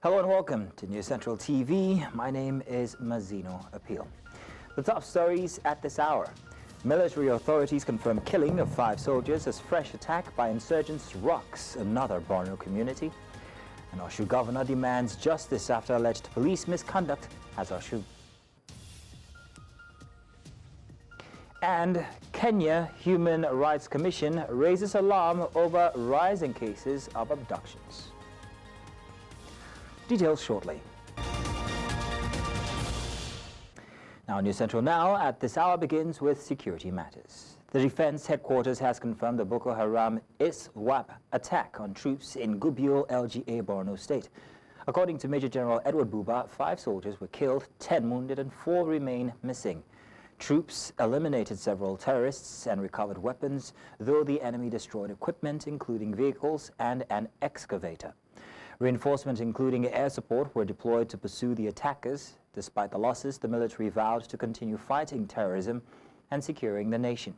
Hello and welcome to News Central TV. My name is Mazino Appeal. The top stories at this hour. Military authorities confirm killing of 5 soldiers as fresh attack by insurgents rocks another Borno community. And Osun governor demands justice after alleged police misconduct as Osun. And Kenya Human Rights Commission raises alarm over rising cases of abductions. Details shortly. Now, News Central Now at this hour begins with security matters. The Defense Headquarters has confirmed the Boko Haram ISWAP attack on troops in Gubiel, LGA, Borno State. According to Major General Edward Buba, 5 soldiers were killed, 10 wounded, and 4 remain missing. Troops eliminated several terrorists and recovered weapons, though the enemy destroyed equipment, including vehicles and an excavator. Reinforcements, including air support, were deployed to pursue the attackers. Despite the losses, the military vowed to continue fighting terrorism and securing the nation.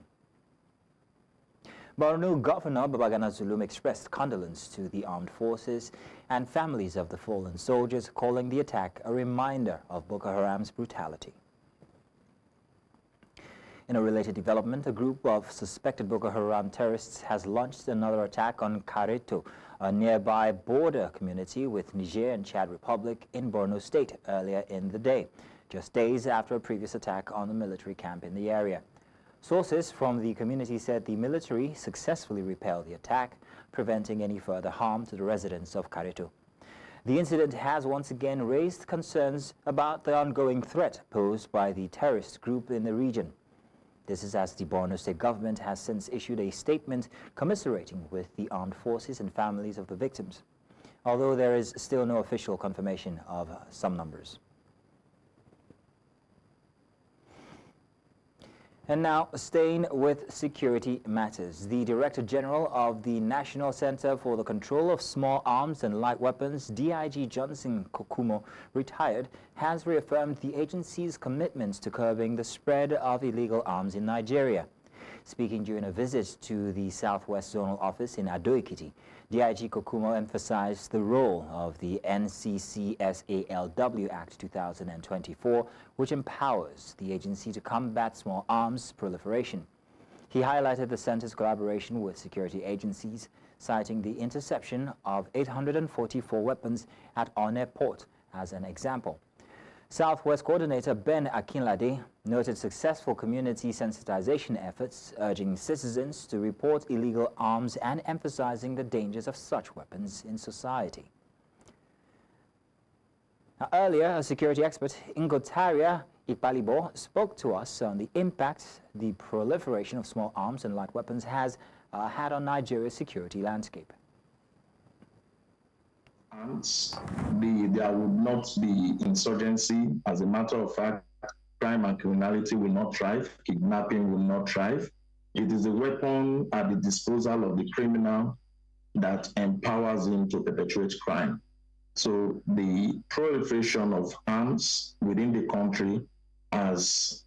Borno Governor Babagana Zulum expressed condolence to the armed forces and families of the fallen soldiers, calling the attack a reminder of Boko Haram's brutality. In a related development, a group of suspected Boko Haram terrorists has launched another attack on Kareto, a nearby border community with Niger and Chad Republic in Borno State earlier in the day, just days after a previous attack on the military camp in the area. Sources from the community said the military successfully repelled the attack, preventing any further harm to the residents of Kareto. The incident has once again raised concerns about the ongoing threat posed by the terrorist group in the region. This is as the Borno State government has since issued a statement commiserating with the armed forces and families of the victims, although there is still no official confirmation of some numbers. And now, staying with security matters, the Director General of the National Center for the Control of Small Arms and Light Weapons, DIG Johnson Kokumo, retired, has reaffirmed the agency's commitment to curbing the spread of illegal arms in Nigeria. Speaking during a visit to the Southwest Zonal Office in Odoh, Ekiti, DIG Kokumo emphasized the role of the NCCSALW Act 2024, which empowers the agency to combat small arms proliferation. He highlighted the center's collaboration with security agencies, citing the interception of 844 weapons at Onne Port as an example. Southwest Coordinator Ben Akinlade noted successful community sensitization efforts, urging citizens to report illegal arms and emphasizing the dangers of such weapons in society. Now, earlier, a security expert, Ingotaria Ipalibo, spoke to us on the impact the proliferation of small arms and light weapons has had on Nigeria's security landscape. There would not be insurgency. As a matter of fact, crime and criminality will not thrive. Kidnapping will not thrive. It is a weapon at the disposal of the criminal that empowers him to perpetrate crime. So the proliferation of arms within the country has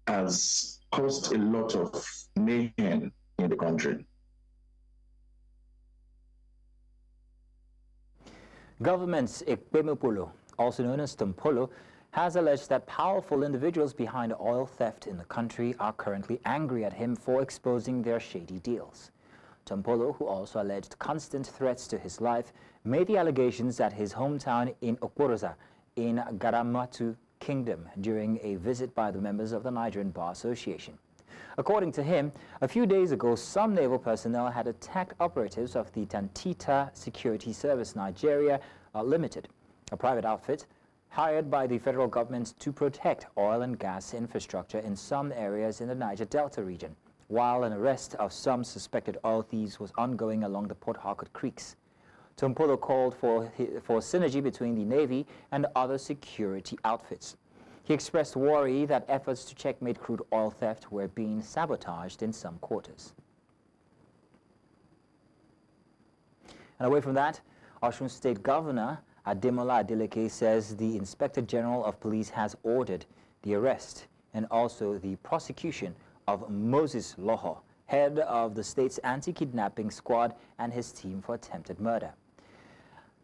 caused a lot of mayhem in the country. Government's Ekpemopolo, also known as Tompolo, has alleged that powerful individuals behind oil theft in the country are currently angry at him for exposing their shady deals. Tompolo, who also alleged constant threats to his life, made the allegations at his hometown in Okporosa in Garamatu Kingdom during a visit by the members of the Nigerian Bar Association. According to him, a few days ago, some naval personnel had attacked operatives of the Tantita Security Service Nigeria Limited, a private outfit hired by the federal government to protect oil and gas infrastructure in some areas in the Niger Delta region, while an arrest of some suspected oil thieves was ongoing along the Port Harcourt creeks. Tompolo called for synergy between the Navy and other security outfits. He expressed worry that efforts to checkmate crude oil theft were being sabotaged in some quarters. And away from that, Osun State Governor Ademola Adeleke says the Inspector General of Police has ordered the arrest and also the prosecution of Moses Loho, head of the state's anti-kidnapping squad, and his team for attempted murder.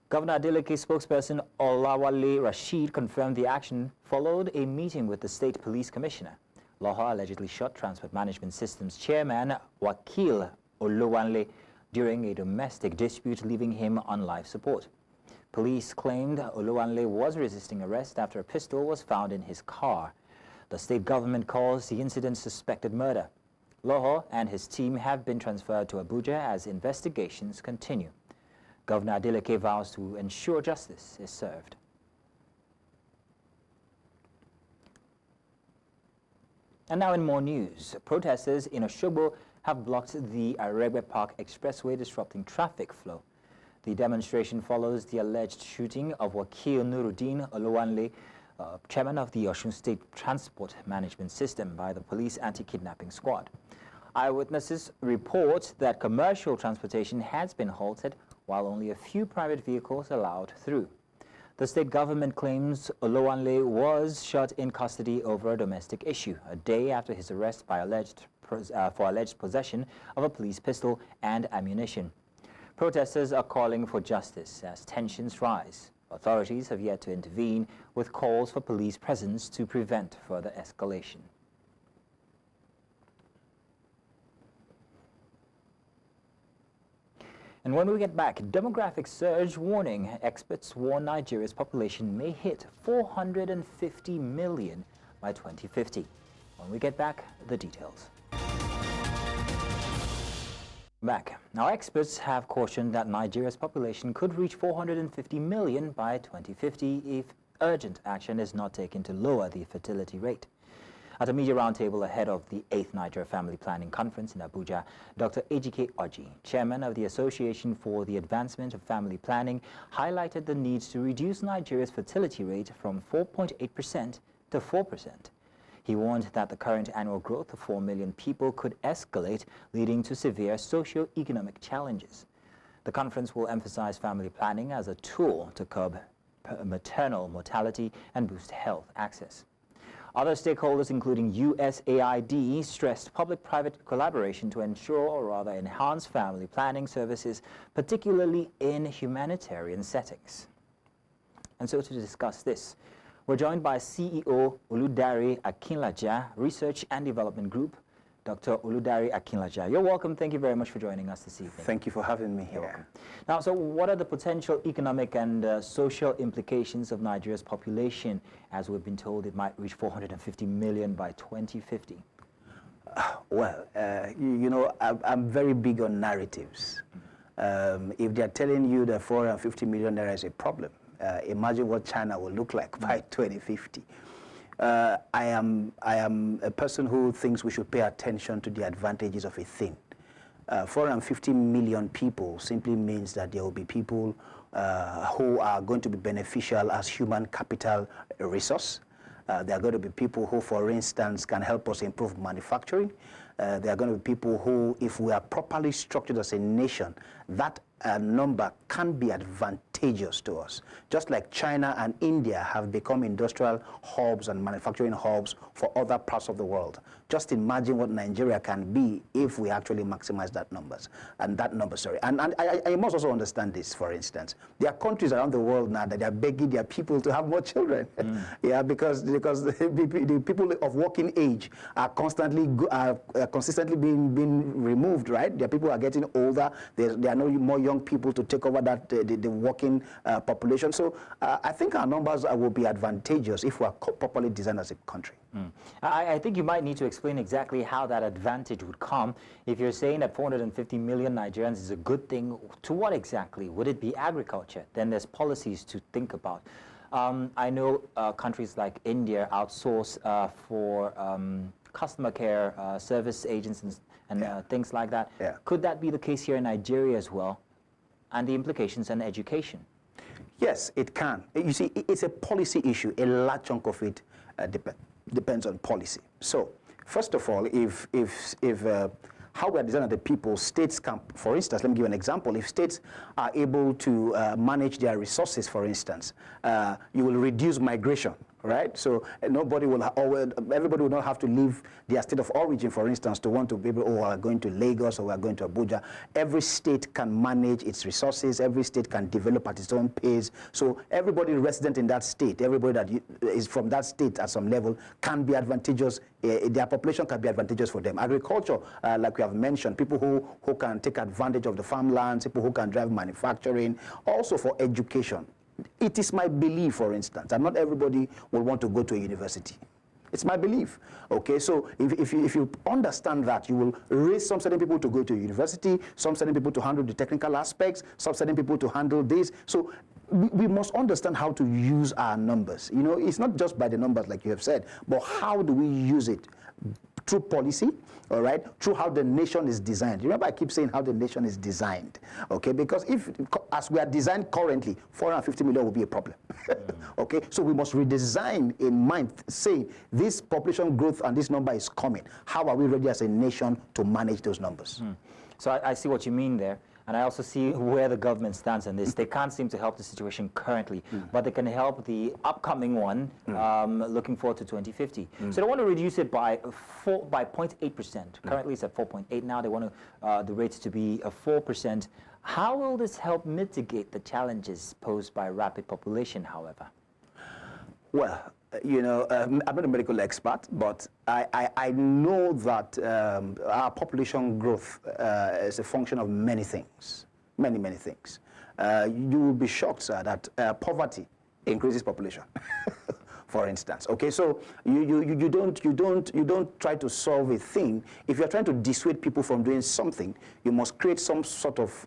Governor Adeleke spokesperson Olawale Rashid confirmed the action followed a meeting with the State Police Commissioner. Loho allegedly shot Transport Management Systems Chairman Wakil Olowanle during a domestic dispute, leaving him on life support. Police claimed Olowanle was resisting arrest after a pistol was found in his car. The state government calls the incident suspected murder. Loho and his team have been transferred to Abuja as investigations continue. Governor Adeleke vows to ensure justice is served. And now in more news, protesters in Osogbo have blocked the Aregbe Park Expressway, disrupting traffic flow. The demonstration follows the alleged shooting of Wakil Nuruddin Olowanle, chairman of the Osun State Transport Management System, by the police anti-kidnapping squad. Eyewitnesses report that commercial transportation has been halted, while only a few private vehicles allowed through. The state government claims Olowanle was shot in custody over a domestic issue, a day after his arrest for alleged possession of a police pistol and ammunition. Protesters are calling for justice as tensions rise. Authorities have yet to intervene, with calls for police presence to prevent further escalation. And when we get back, demographic surge warning. Experts warn Nigeria's population may hit 450 million by 2050. When we get back, the details. Back. Now, experts have cautioned that Nigeria's population could reach 450 million by 2050 if urgent action is not taken to lower the fertility rate. At a media roundtable ahead of the 8th Nigeria Family Planning Conference in Abuja, Dr. Ejike Oji, chairman of the Association for the Advancement of Family Planning, highlighted the need to reduce Nigeria's fertility rate from 4.8% to 4%. He warned that the current annual growth of 4 million people could escalate, leading to severe socio-economic challenges. The conference will emphasize family planning as a tool to curb maternal mortality and boost health access. Other stakeholders, including USAID, stressed public-private collaboration to ensure, or rather enhance, family planning services, particularly in humanitarian settings. And so to discuss this, we're joined by CEO Oludare Akinlaja, Research and Development Group, Dr. Oludare Akinlaja. You're welcome. Thank you very much for joining us this evening. Thank you for having me here. Now, so what are the potential economic and social implications of Nigeria's population, as we've been told it might reach 450 million by 2050? Well, you know, I'm very big on narratives. If they're telling you that 450 million there is a problem, imagine what China will look like by 2050. I am a person who thinks we should pay attention to the advantages of a thing. 450 million people simply means that there will be people who are going to be beneficial as human capital resource. There are going to be people who, for instance, can help us improve manufacturing. There are going to be people who, if we are properly structured as a nation, that number can be advantageous to us. Just like China and India have become industrial hubs and manufacturing hubs for other parts of the world. Just imagine what Nigeria can be if we actually maximize that numbers. And that number, sorry. And I must also understand this, for instance. There are countries around the world now that are begging their people to have more children. Yeah, because the people of working age are consistently being removed, right? Their people are getting older. There are no more young people to take over that the working population. So I think our numbers will be advantageous if we are properly designed as a country. I think you might need to explain exactly how that advantage would come. If you're saying that 450 million Nigerians is a good thing, to what exactly? Would it be agriculture? Then there's policies to think about. I know countries like India outsource for customer care service agents and things like that. Yeah. Could that be the case here in Nigeria as well? And the implications on education? Yes, it can. You see, it's a policy issue. A large chunk of it depends on policy. So, first of all, if how we are designing the people, states can, for instance, let me give you an example. If states are able to manage their resources, for instance, you will reduce migration right? So everybody will not have to leave their state of origin, for instance, to want to be able, we are going to Lagos or we are going to Abuja. Every state can manage its resources. Every state can develop at its own pace. So everybody resident in that state, everybody that is from that state at some level can be advantageous. Their population can be advantageous for them. Agriculture, like we have mentioned, people who can take advantage of the farmlands, people who can drive manufacturing, also for education. It is my belief, for instance, that not everybody will want to go to a university. It's my belief. Okay, so if you understand that, you will raise some certain people to go to university, some certain people to handle the technical aspects, some certain people to handle this. So we must understand how to use our numbers. You know, it's not just by the numbers, like you have said, but how do we use it? Through policy, all right, through how the nation is designed. Remember, I keep saying how the nation is designed, okay? Because if, as we are designed currently, 450 million will be a problem, okay? So we must redesign in mind, saying this population growth and this number is coming. How are we ready as a nation to manage those numbers? So I see what you mean there. And I also see where the government stands on this. They can't seem to help the situation currently, but they can help the upcoming one, looking forward to 2050. So they want to reduce it by 0.8%. Currently it's at 4.8 now. They want the rates to be 4%. How will this help mitigate the challenges posed by rapid population, however? Well, you know, I'm not a medical expert, but I know that our population growth is a function of many things, many things. You will be shocked, sir, that poverty increases population. For instance, okay, so you don't try to solve a thing. If you're trying to dissuade people from doing something, you must create some sort of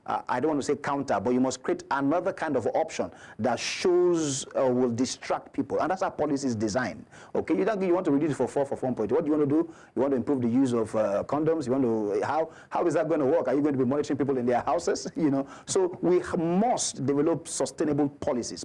I don't want to say counter, but you must create another kind of option that shows will distract people, and that's how policy is designed. Okay, you want to reduce it for 1 point. What do you want to do? You want to improve the use of condoms. You want to how is that going to work? Are you going to be monitoring people in their houses? You know, so we must develop sustainable policies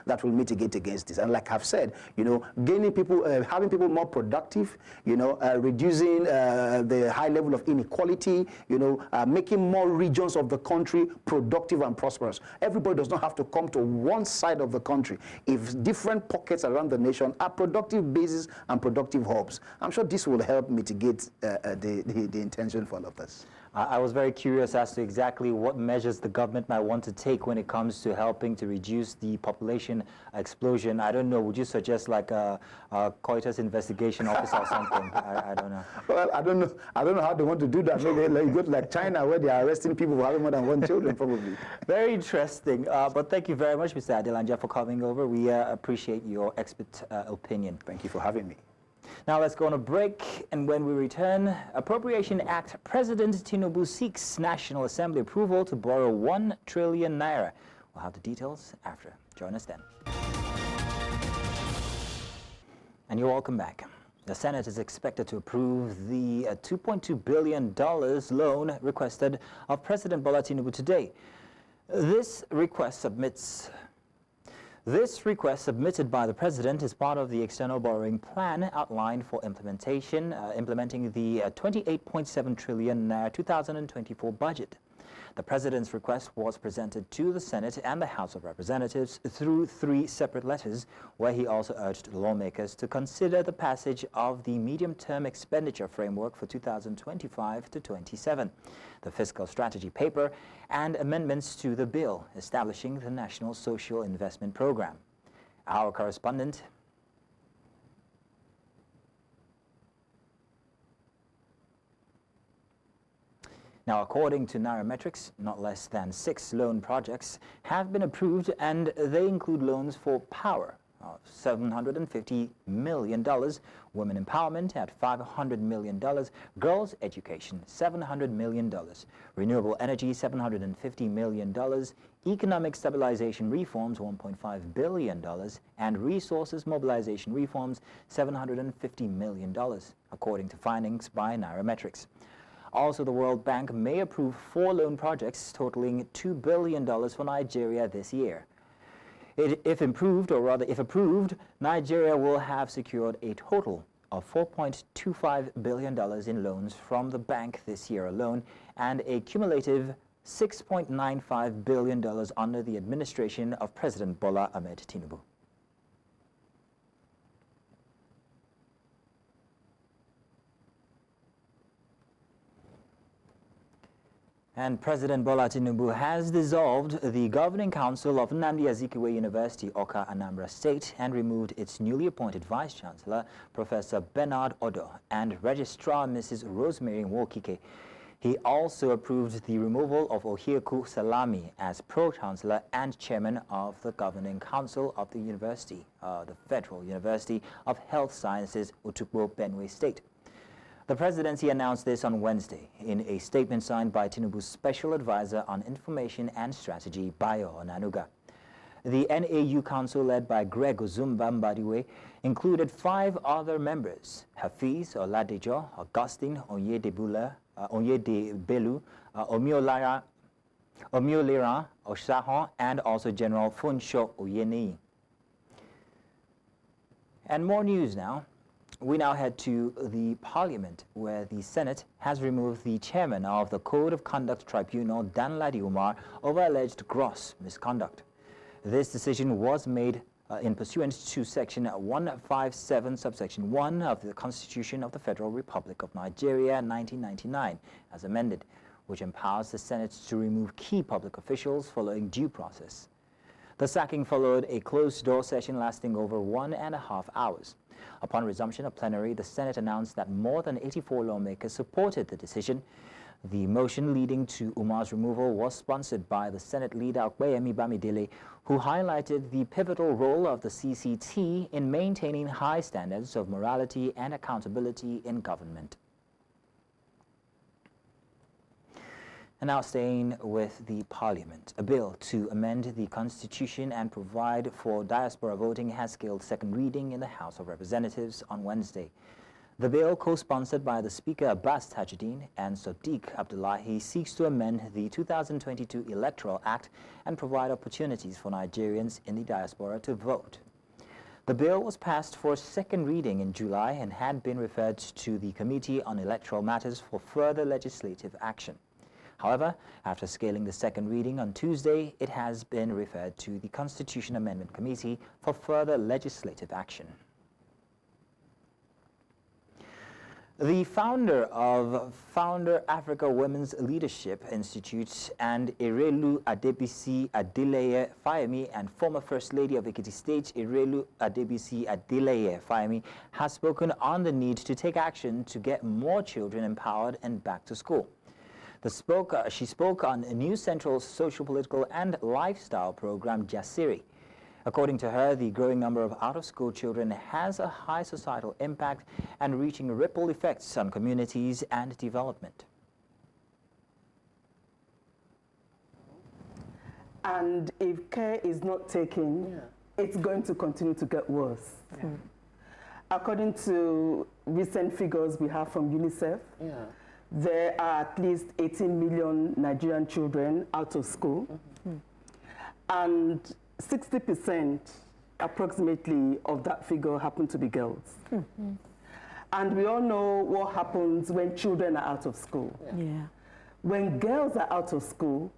that will mitigate against this. And like I've said, you know, gaining people, having people more productive. You know, reducing the high level of inequality. You know, making more regions of the country productive and prosperous. Everybody does not have to come to one side of the country. If different pockets around the nation are productive bases and productive hubs, I'm sure this will help mitigate the intention for all of us. I was very curious as to exactly what measures the government might want to take when it comes to helping to reduce the population explosion. I don't know, would you suggest like a coitus investigation office or something? I don't know. Well, I don't know how they want to do that. Maybe like, go to like China where they are arresting people for having more than one children, probably. Very interesting. But thank you very much, Mr. Adeleye, for coming over. We appreciate your expert opinion. Thank you for having me. Now let's go on a break, and when we return, Appropriation Act, President Tinubu seeks National Assembly approval to borrow 1 trillion naira. We'll have the details after. Join us then. And you're welcome back. The Senate is expected to approve the $2.2 billion loan requested of President Bola Tinubu today. This request submitted by the President is part of the external borrowing plan outlined for implementing the 28.7 trillion 2024 budget. The President's request was presented to the Senate and the House of Representatives through 3 separate letters, where he also urged lawmakers to consider the passage of the medium-term expenditure framework for 2025 to 27, the fiscal strategy paper, and amendments to the bill establishing the National Social Investment Program. Our correspondent, now, according to Nairametrics, not less than 6 loan projects have been approved, and they include loans for power of $750 million, women empowerment at $500 million, girls' education $700 million, renewable energy $750 million, economic stabilization reforms $1.5 billion, and resources mobilization reforms $750 million, according to findings by Nairametrics. Also, the World Bank may approve 4 loan projects totaling $2 billion for Nigeria this year. If approved, Nigeria will have secured a total of $4.25 billion in loans from the bank this year alone, and a cumulative $6.95 billion under the administration of President Bola Ahmed Tinubu. And President Bola Tinubu has dissolved the Governing Council of Nnamdi Azikiwe University, Awka, Anambra State, and removed its newly appointed Vice-Chancellor, Professor Bernard Odoh, and Registrar Mrs. Rosemary Nwokike. He also approved the removal of Ohieku Salami as Pro-Chancellor and Chairman of the Governing Council of the University, the Federal University of Health Sciences, Otukpo, Benue State. The presidency announced this on Wednesday in a statement signed by Tinubu's Special Advisor on Information and Strategy, Bayo Onanuga. The NAU Council, led by Greg Ozumba-Mbadiwe, included 5 other members: Hafiz Oladejo, Augustine Onyedebelu, Omiolera Osahon, and also General Funsho Oyeniyi. And more news now. We now head to the Parliament, where the Senate has removed the chairman of the Code of Conduct Tribunal, Danladi Umar, over alleged gross misconduct. This decision was made in pursuant to Section 157, subsection 1 of the Constitution of the Federal Republic of Nigeria, 1999, as amended, which empowers the Senate to remove key public officials following due process. The sacking followed a closed-door session lasting over 1.5 hours. Upon resumption of plenary, the Senate announced that more than 84 lawmakers supported the decision. The motion leading to Umar's removal was sponsored by the Senate leader Adeleye-Fayemi Bamidele, who highlighted the pivotal role of the CCT in maintaining high standards of morality and accountability in government. And now staying with the Parliament, a bill to amend the Constitution and provide for diaspora voting has scaled second reading in the House of Representatives on Wednesday. The bill, co-sponsored by the Speaker Abbas Tajuddin and Sadiq Abdullahi, seeks to amend the 2022 Electoral Act and provide opportunities for Nigerians in the diaspora to vote. The bill was passed for second reading in July and had been referred to the Committee on Electoral Matters for further legislative action. However, after scaling the second reading on Tuesday, it has been referred to the Constitution Amendment Committee for further legislative action. The founder of Founder Africa Women's Leadership Institute and Erelu Adebisi Adeleye-Fayemi and former First Lady of Ekiti State Erelu Adebisi Adeleye-Fayemi has spoken on the need to take action to get more children empowered and back to school. She spoke on a New Central's social, political, and lifestyle program, Jasiri. According to her, the growing number of out-of-school children has a high societal impact and reaching ripple effects on communities and development. And if care is not taken, it's going to continue to get worse. According to recent figures we have from UNICEF, there are at least 18 million Nigerian children out of school, and 60% approximately of that figure happen to be girls. And we all know what happens when children are out of school. When girls are out of school,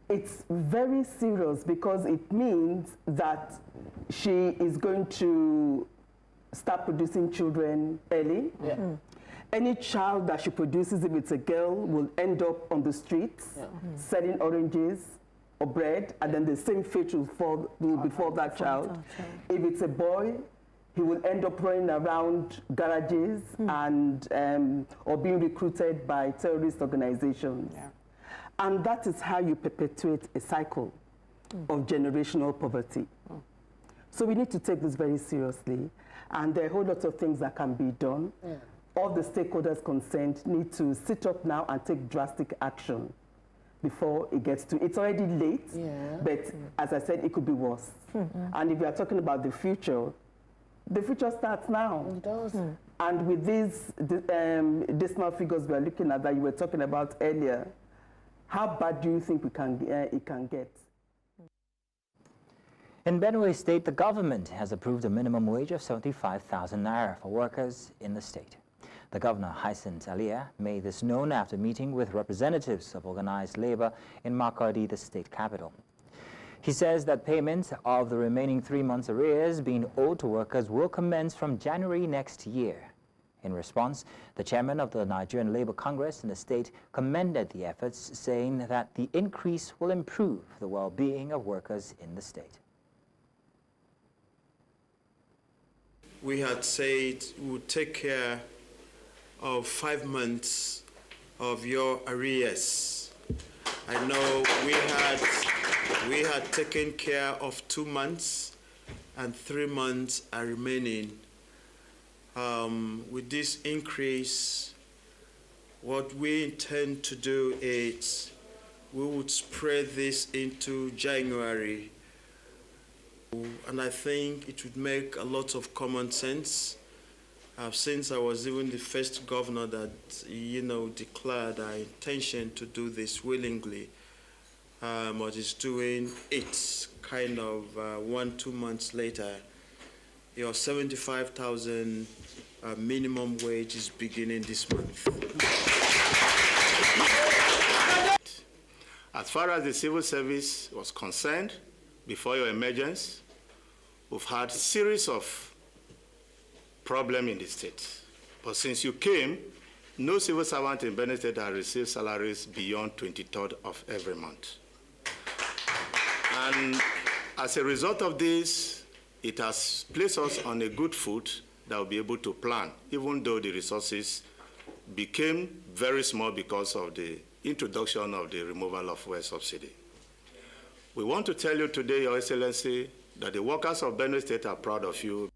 it's very serious because it means that she is going to start producing children early. Any child that she produces, if it's a girl, will end up on the streets selling oranges or bread, and then the same fate will befall that child. If it's a boy, he will end up running around garages and or being recruited by terrorist organizations. And that is how you perpetuate a cycle of generational poverty. So we need to take this very seriously, and there are a whole lot of things that can be done. All the stakeholders concerned need to sit up now and take drastic action before it gets to, it's already late, but as I said, it could be worse. And if we are talking about the future starts now. It does. And with these decimal figures we are looking at that you were talking about earlier, how bad do you think it can get? In Benue State, the government has approved a minimum wage of 75,000 naira for workers in the state. The governor, Hyacinth Alia, made this known after meeting with representatives of organized labor in Makurdi, the state capital. He says that payment of the remaining 3 months' arrears being owed to workers will commence from January next year. In response, the chairman of the Nigerian Labour Congress in the state commended the efforts, saying that the increase will improve the well-being of workers in the state. We had said we would take care of 5 months of your arrears. I know we had taken care of 2 months and 3 months are remaining. With this increase, what we intend to do is we would spread this into January. And I think it would make a lot of common sense. Since I was even the first governor that, declared our intention to do this willingly, but is doing it kind of 1-2 months later. Your 75,000 minimum wage is beginning this month. As far as the civil service was concerned, before your emergence, we've had a series of problems in the state. But since you came, no civil servant in Benue State has received salaries beyond 23rd of every month. And as a result of this, it has placed us on a good foot that will be able to plan, even though the resources became very small because of the introduction of the removal of fuel subsidy. We want to tell you today, Your Excellency, that the workers of Benue State are proud of you.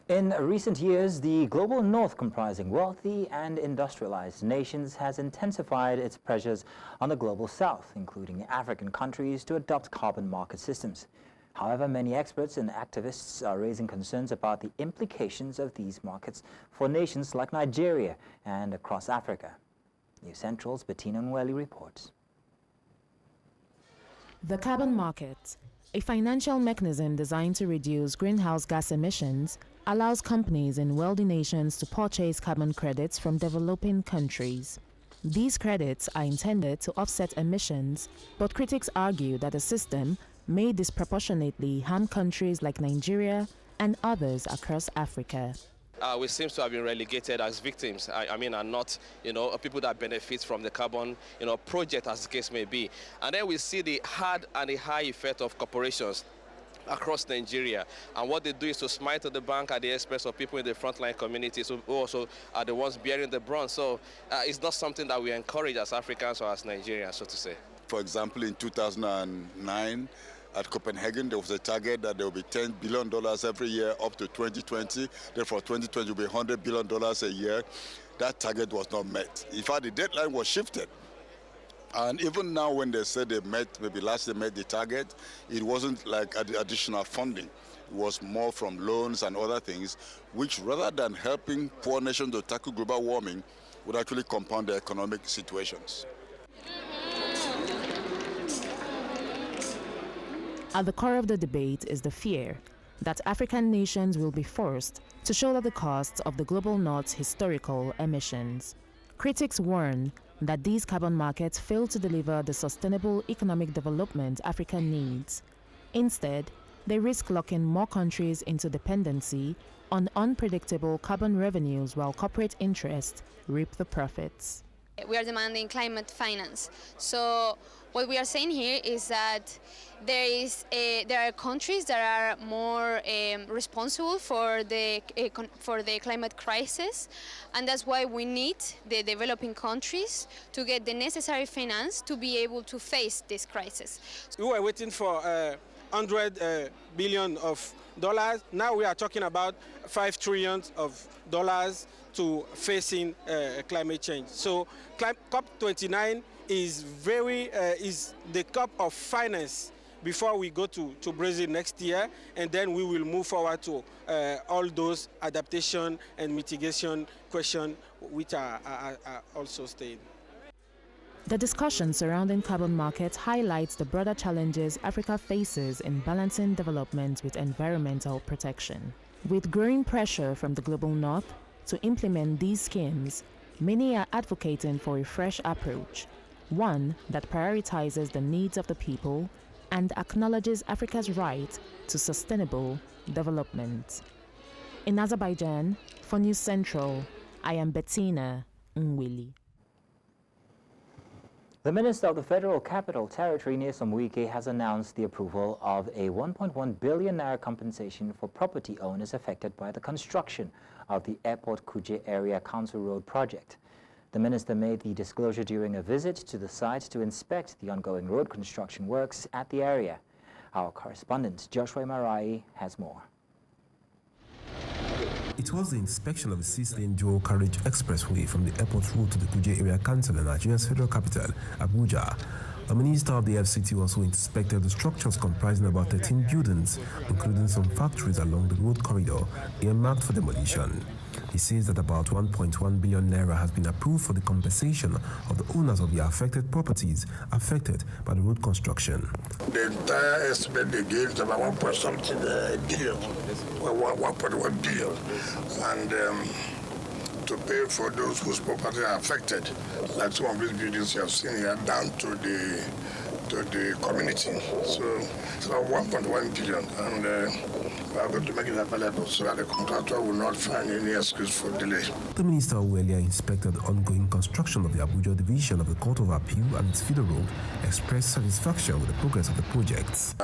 In recent years, the global north, comprising wealthy and industrialized nations, has intensified its pressures on the global south, including African countries, to adopt carbon market systems. However, many experts and activists are raising concerns about the implications of these markets for nations like Nigeria and across Africa. News Central's Bettina Nweli reports. The carbon market, a financial mechanism designed to reduce greenhouse gas emissions, allows companies in wealthy nations to purchase carbon credits from developing countries. These credits are intended to offset emissions, but critics argue that the system may disproportionately harm countries like Nigeria and others across Africa. We seem to have been relegated as victims, and not, people that benefit from the carbon, project, as the case may be. And then we see the hard and the high effect of corporations across Nigeria, and what they do is to smite to the bank at the expense of people in the frontline communities who also are the ones bearing the brunt. So it's not something that we encourage as Africans or as Nigerians, so to say. For example, in 2009 at Copenhagen, there was a target that there will be $10 billion every year up to 2020. Therefore, 2020 will be $100 billion a year. That target was not met. In fact, the deadline was shifted. And even now, when they said they met, maybe last year met the target, it wasn't like additional funding. It was more from loans and other things, which rather than helping poor nations to tackle global warming, would actually compound their economic situations. At the core of the debate is the fear that African nations will be forced to shoulder the costs of the global north's historical emissions. Critics warn that these carbon markets fail to deliver the sustainable economic development Africa needs. Instead, they risk locking more countries into dependency on unpredictable carbon revenues while corporate interests reap the profits. We are demanding climate finance. So what we are saying here is that there are countries that are more responsible for the climate crisis, and that's why we need the developing countries to get the necessary finance to be able to face this crisis. We were waiting for $100 billion. Now we are talking about $5 trillion to facing climate change. So COP29 is is the cup of finance before we go to Brazil next year, and then we will move forward to all those adaptation and mitigation questions which are also staying. The discussion surrounding carbon markets highlights the broader challenges Africa faces in balancing development with environmental protection. With growing pressure from the global north to implement these schemes, many are advocating for a fresh approach, one that prioritizes the needs of the people and acknowledges Africa's right to sustainable development. In Azerbaijan, for News Central, I am Bettina Nwili. The Minister of the Federal Capital Territory, Nyesom Wike, has announced the approval of a 1.1 billion naira compensation for property owners affected by the construction of the Airport Kuje Area Council Road project. The minister made the disclosure during a visit to the site to inspect the ongoing road construction works at the area. Our correspondent, Joshua Marai, has more. It was the inspection of the 6-lane dual carriage expressway from the airport road to the Kuje Area Council in Nigeria's federal capital, Abuja. The minister of the FCT also inspected the structures comprising about 13 buildings, including some factories along the road corridor earmarked for demolition. He says that about 1.1 billion naira has been approved for the compensation of the owners of the affected properties affected by the road construction. The entire estimate they gave is about 1.something billion, or 1.1 billion, and to pay for those whose property are affected, like some of these buildings you have seen here, down to the community. So it's about 1.1 billion, and we are going to make it available so that the contractor will not find any excuse for delay. The minister, who earlier inspected the ongoing construction of the Abuja division of the Court of Appeal and its feeder road, expressed satisfaction with the progress of the projects.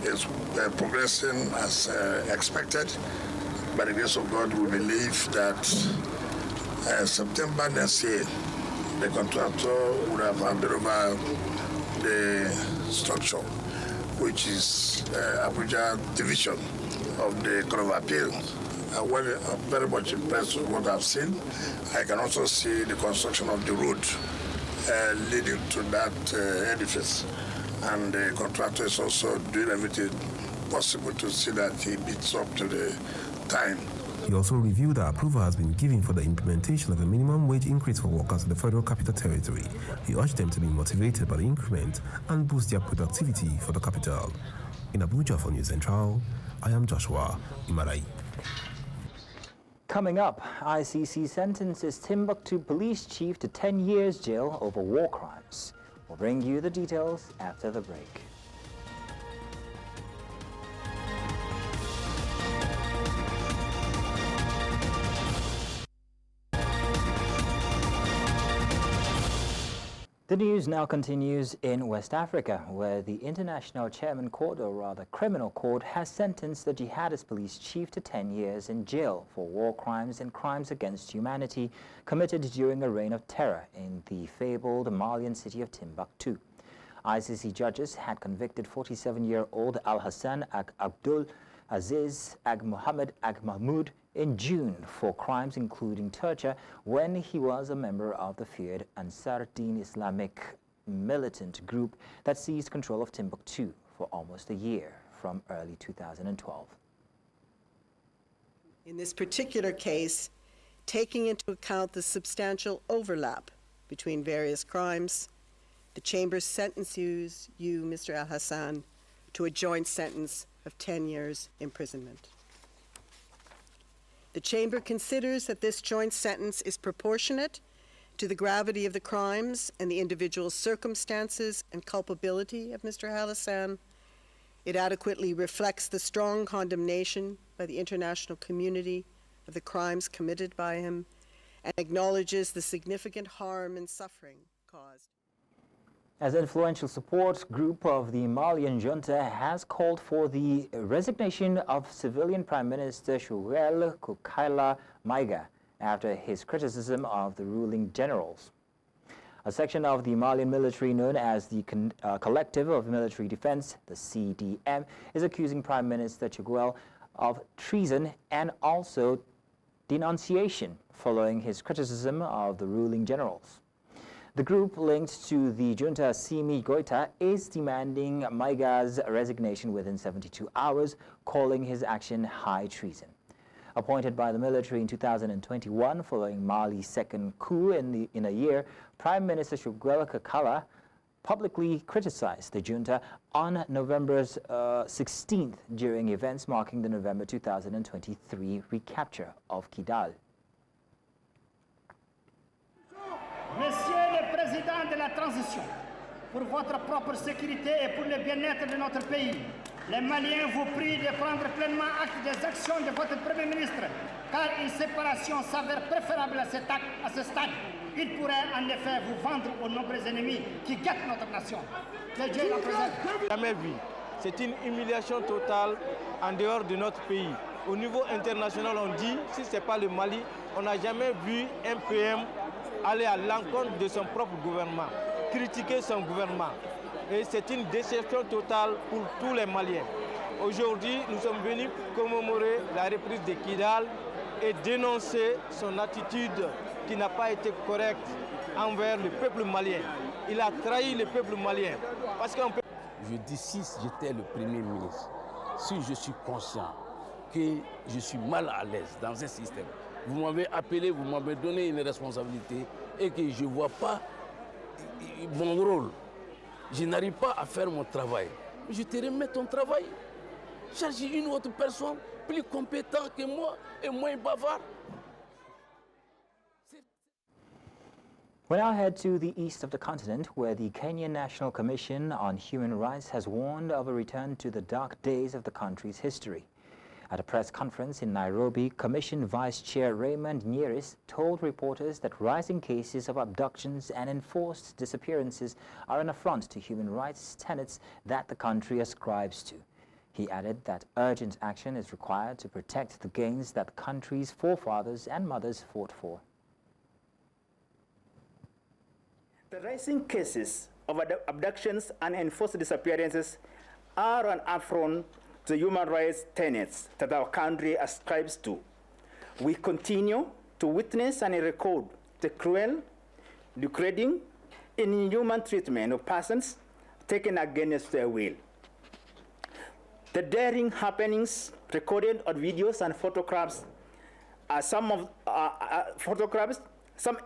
It's progressing as expected. By the grace of God, we believe that September next year, the contractor would have handed over the structure, which is Abuja division of the Court of Appeal. I'm very much impressed with what I've seen. I can also see the construction of the road leading to that edifice. And the contractor is also doing everything possible to see that he meets up to the time. He also reviewed that approval has been given for the implementation of a minimum wage increase for workers in the Federal Capital Territory. He urged them to be motivated by the increment and boost their productivity for the capital. In Abuja for News Central, I am Joshua Imarai. Coming up, ICC sentences Timbuktu police chief to 10 years jail over war crimes. We'll bring you the details after the break. The news now continues in West Africa, where the International Chairman Court, or rather Criminal Court, has sentenced the jihadist police chief to 10 years in jail for war crimes and crimes against humanity committed during a reign of terror in the fabled Malian city of Timbuktu. ICC judges had convicted 47-year-old Al-Hassan Abdul Aziz Mohammed Mahmoud in June for crimes including torture when he was a member of the feared Ansar Din Islamic militant group that seized control of Timbuktu for almost a year from early 2012. In this particular case, taking into account the substantial overlap between various crimes, the Chamber sentences you, Mr. Al-Hassan, to a joint sentence of 10 years imprisonment. The Chamber considers that this joint sentence is proportionate to the gravity of the crimes and the individual circumstances and culpability of Mr. Al-Hassan. It adequately reflects the strong condemnation by the international community of the crimes committed by him and acknowledges the significant harm and suffering caused. As influential support group of the Malian junta has called for the resignation of civilian Prime Minister Joël Koukaila Maïga after his criticism of the ruling generals. A section of the Malian military known as the Collective of Military Defense, the CDM, is accusing Prime Minister Joël of treason and also denunciation following his criticism of the ruling generals. The group linked to the junta Simi Goïta is demanding Maïga's resignation within 72 hours, calling his action high treason. Appointed by the military in 2021 following Mali's second coup in a year, Prime Minister Joël Koukaila publicly criticized the junta on November 16th during events marking the November 2023 recapture of Kidal. Messieurs les présidents de la transition, pour votre propre sécurité et pour le bien-être de notre pays, Les Maliens vous prient de prendre pleinement acte des actions de votre Premier ministre, car une séparation s'avère préférable à ce stade. Il pourrait en effet vous vendre aux nombreux ennemis qui guettent notre nation. Que Dieu la préserve. Jamais vu. C'est une humiliation totale en dehors de notre pays. Au niveau international, on dit, si ce n'est pas le Mali, on n'a jamais vu un PM aller à l'encontre de son propre gouvernement, critiquer son gouvernement. Et c'est une déception totale pour tous les Maliens. Aujourd'hui, nous sommes venus commémorer la reprise de Kidal et dénoncer son attitude qui n'a pas été correcte envers le peuple malien. Il a trahi le peuple malien. Parce qu'on peut... Je dis, si j'étais le Premier ministre, si je suis conscient que je suis mal à l'aise dans un système, vous m'avez appelé, vous m'avez donné une responsabilité et que je ne vois pas mon rôle, je n'arrive pas à faire mon travail, je te remets ton travail. Cherche une autre personne plus compétente que moi et moins bavard. We now head to the east of the continent, where the Kenyan National Commission on Human Rights has warned of a return to the dark days of the country's history. At a press conference in Nairobi, Commission Vice Chair Raymond Nyeris told reporters that rising cases of abductions and enforced disappearances are an affront to human rights tenets that the country ascribes to. He added that urgent action is required to protect the gains that the country's forefathers and mothers fought for. The rising cases of abductions and enforced disappearances are an affront to human rights tenets that our country ascribes to. We continue to witness and record the cruel, degrading, inhuman treatment of persons taken against their will. The daring happenings recorded on videos and photographs are some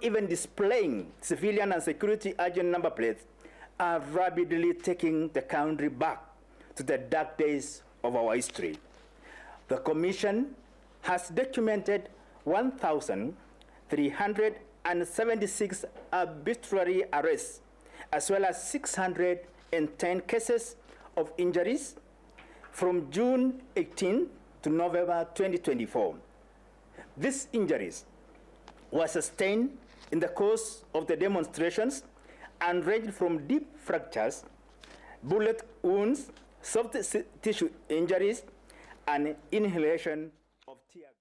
even displaying civilian and security agent number plates, are rapidly taking the country back to the dark days of our history. The Commission has documented 1,376 arbitrary arrests, as well as 610 cases of injuries from June 18 to November 2024. These injuries were sustained in the course of the demonstrations and ranged from deep fractures, bullet wounds, soft tissue injuries, and inhalation of tear gas.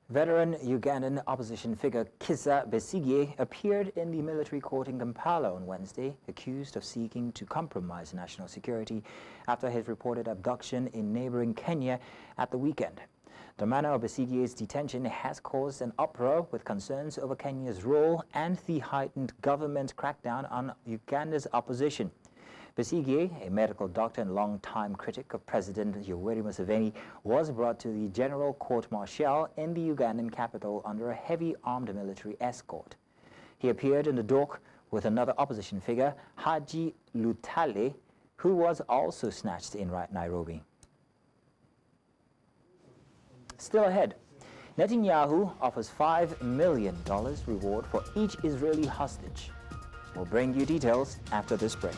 Veteran Ugandan opposition figure Kizza Besigye appeared in the military court in Kampala on Wednesday, accused of seeking to compromise national security after his reported abduction in neighboring Kenya at the weekend. The manner of Besigye's detention has caused an uproar with concerns over Kenya's role and the heightened government crackdown on Uganda's opposition. Besigye, a medical doctor and long-time critic of President Yoweri Museveni, was brought to the General Court-Martial in the Ugandan capital under a heavy armed military escort. He appeared in the dock with another opposition figure, Haji Lutale, who was also snatched in Nairobi. Still ahead, Netanyahu offers $5 million reward for each Israeli hostage. We'll bring you details after this break.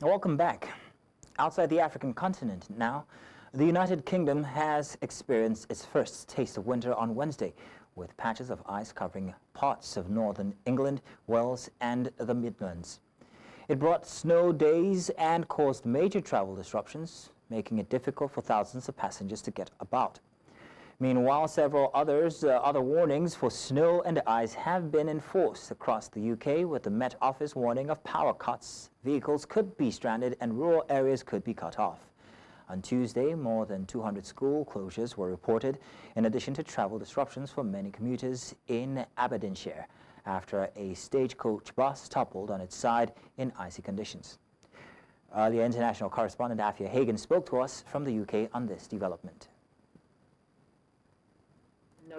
Welcome back. Outside the African continent now, the United Kingdom has experienced its first taste of winter on Wednesday, with patches of ice covering parts of northern England, Wales, and the Midlands. It brought snow days and caused major travel disruptions, making it difficult for thousands of passengers to get about. Meanwhile, several other warnings for snow and ice have been enforced across the UK, with the Met Office warning of power cuts. Vehicles could be stranded and rural areas could be cut off. On Tuesday, more than 200 school closures were reported, in addition to travel disruptions for many commuters in Aberdeenshire, after a stagecoach bus toppled on its side in icy conditions. Earlier, international correspondent Afia Hagen spoke to us from the UK on this development.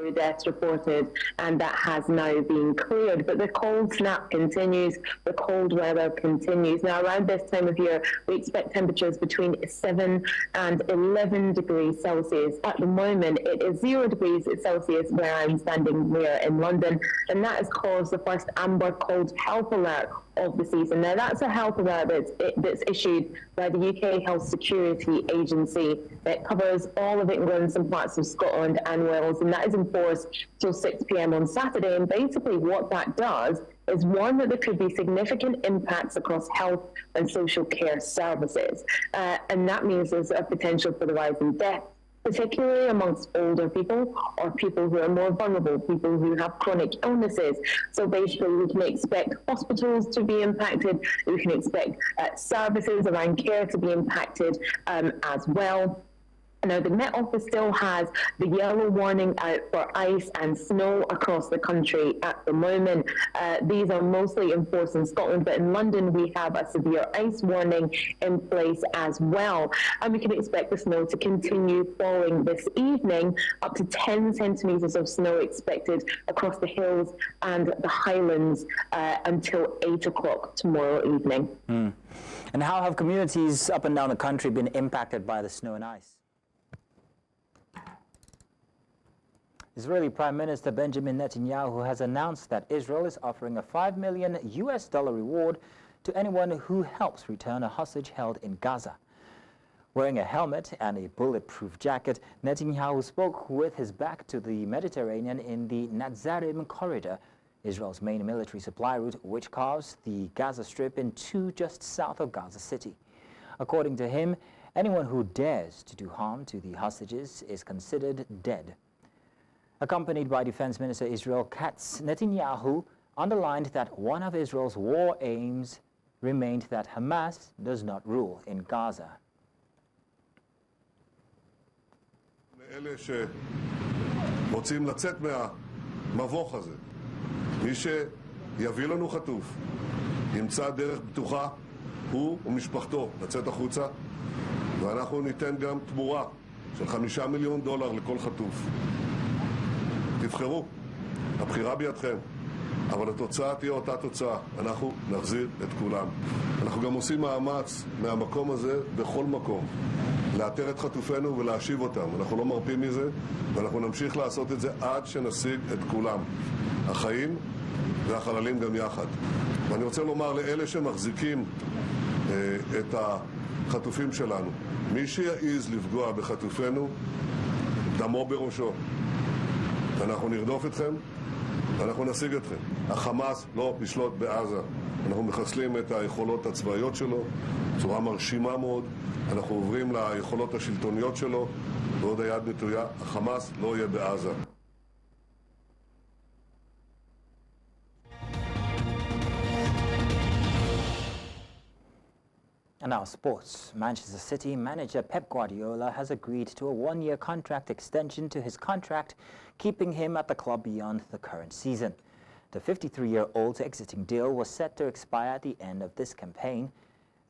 No deaths reported, and that has now been cleared. But the cold snap continues, the cold weather continues. Now, around this time of year, we expect temperatures between 7 and 11 degrees Celsius. At the moment, it is 0 degrees Celsius where I'm standing here in London, and that has caused the first amber cold health alert of the season. Now, that's a health alert that's issued by the UK Health Security Agency that covers all of England, some parts of Scotland and Wales, and that is in force till 6 p.m. on Saturday. And basically what that does is warn that there could be significant impacts across health and social care services. And that means there's a potential for the rise in death, particularly amongst older people or people who are more vulnerable, people who have chronic illnesses. So basically we can expect hospitals to be impacted, we can expect services around care to be impacted as well. Now, the Met Office still has the yellow warning out for ice and snow across the country at the moment. These are mostly enforced in Scotland, but in London we have a severe ice warning in place as well. And we can expect the snow to continue falling this evening, up to 10 centimetres of snow expected across the hills and the Highlands until 8 o'clock tomorrow evening. And how have communities up and down the country been impacted by the snow and ice? Israeli Prime Minister Benjamin Netanyahu has announced that Israel is offering a $5 million reward to anyone who helps return a hostage held in Gaza. Wearing a helmet and a bulletproof jacket, Netanyahu spoke with his back to the Mediterranean in the Netzarim corridor, Israel's main military supply route, which carves the Gaza Strip in two just south of Gaza City. According to him, anyone who dares to do harm to the hostages is considered dead. Accompanied by Defense Minister Israel Katz, Netanyahu underlined that one of Israel's war aims remained that Hamas does not rule in Gaza. לאלה שרוצים לצאת מהמבוך הזה, מי שיביא לנו חטוף, ימצא דרך בטוחה, הוא ומשפחתו לצאת החוצה, ואנחנו ניתן גם תמורה של $5 מיליון לכל חטוף. תבחרו, הבחירה בידכם, אבל התוצאה תהיה אותה תוצאה, אנחנו נחזיר את כולם. אנחנו גם עושים מאמץ מהמקום הזה בכל מקום, לאתר את חטופינו ולהשיב אותם. אנחנו לא מרפים מזה, ואנחנו נמשיך לעשות את זה עד שנשיג את כולם, החיים והחללים גם יחד. ואני רוצה לומר לאלה שמחזיקים את החטופים שלנו, מי שיעז לפגוע בחטופינו, דמו בראשו. אנחנו נרדוף אתכם, ואנחנו נשיג אתכם. החמאס לא ישלוט בעזה. אנחנו מחסלים את היכולות הצבאיות שלו, בצורה מרשימה מאוד. אנחנו עוברים ליכולות השלטוניות שלו, ועוד היד נטויה. החמאס לא יהיה בעזה. And now sports. Manchester City manager Pep Guardiola has agreed to a one-year contract extension to his contract, keeping him at the club beyond the current season. The 53-year-old's exiting deal was set to expire at the end of this campaign.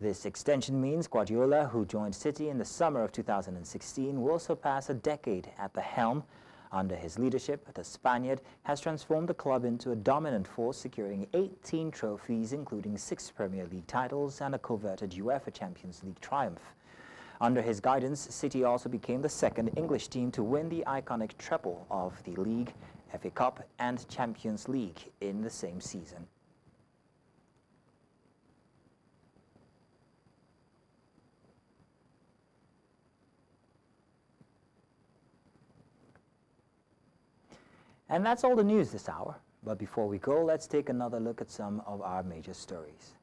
This extension means Guardiola, who joined City in the summer of 2016, will surpass a decade at the helm. Under his leadership, the Spaniard has transformed the club into a dominant force, securing 18 trophies, including 6 Premier League titles and a coveted UEFA Champions League triumph. Under his guidance, City also became the second English team to win the iconic treble of the League, FA Cup and Champions League in the same season. And that's all the news this hour. But before we go, let's take another look at some of our major stories.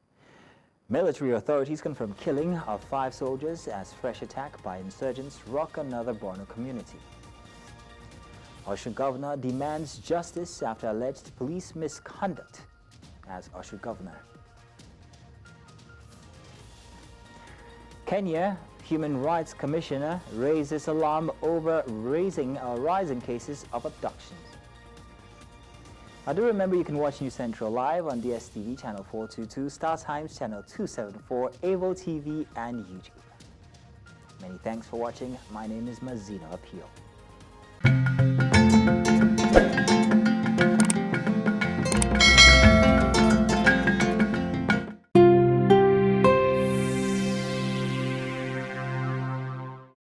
Military authorities confirm killing of 5 soldiers as fresh attack by insurgents rock another Borno community. Osun Governor demands justice after alleged police misconduct as Osun Governor. Kenya Human Rights Commissioner raises alarm over rising cases of abductions. I do remember you can watch News Central live on DSTV channel 422, Star Times channel 274, Avo TV and YouTube. Many thanks for watching. My name is Mazino Appeal.